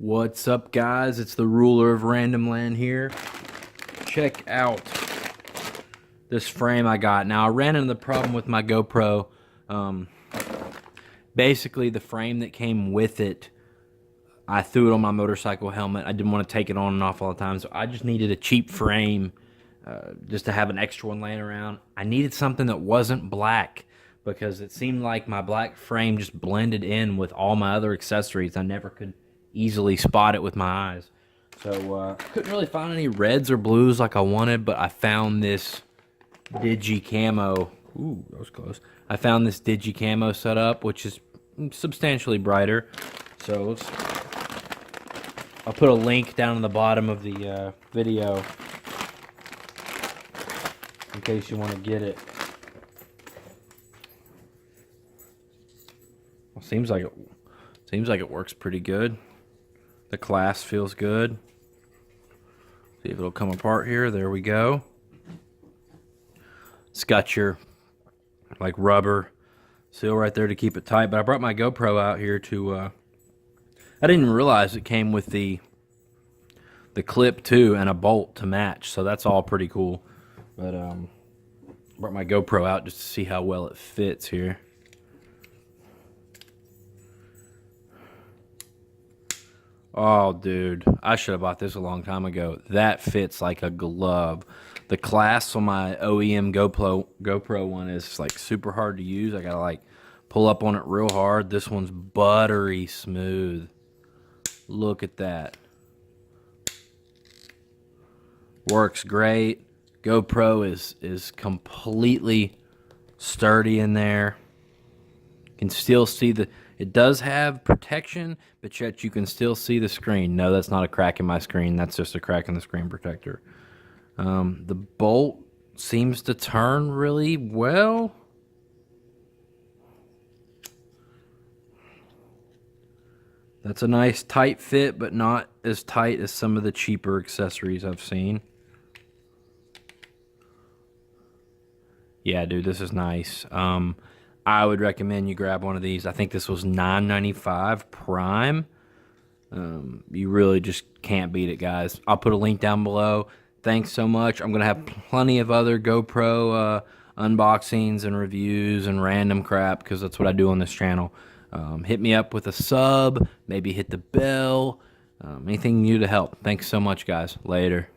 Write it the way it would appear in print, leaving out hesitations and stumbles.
What's up, guys? It's the ruler of Random Land here. Check out this frame I got. Now, I ran into the problem with my GoPro. Basically, the frame that came with it, I threw it on my motorcycle helmet. I didn't want to take it on and off all the time, so I just needed a cheap frame just to have an extra one laying around. I needed something that wasn't black because it seemed like my black frame just blended in with all my other accessories. I never could easily spot it with my eyes. So couldn't really find any reds or blues like I wanted, but I found this Digi Camo. Ooh, that was close. I found this Digi Camo setup, which is substantially brighter. So I'll put a link down in the bottom of the video in case you want to get it. Well, seems like it works pretty good. The clasp feels good. See if it'll come apart here. There we go. It's got your like rubber seal right there to keep it tight. But I brought my GoPro out here to. I didn't even realize it came with the clip too and a bolt to match. So that's all pretty cool. But brought my GoPro out just to see how well it fits here. Oh, dude, I should have bought this a long time ago. That fits like a glove. The clasp on my OEM GoPro one is like super hard to use. I gotta like pull up on it real hard. This one's buttery smooth. Look at that. Works great. GoPro is completely sturdy in there. You can still see it does have protection, but yet you can still see the screen. No, that's not a crack in my screen. That's just a crack in the screen protector. The bolt seems to turn really well. That's a nice tight fit, but not as tight as some of the cheaper accessories I've seen. Yeah, dude, this is nice. I would recommend you grab one of these. I think this was $9.95 Prime. You really just can't beat it, guys. I'll put a link down below. Thanks so much. I'm going to have plenty of other GoPro unboxings and reviews and random crap because that's what I do on this channel. Hit me up with a sub. Maybe hit the bell. Anything new to help. Thanks so much, guys. Later.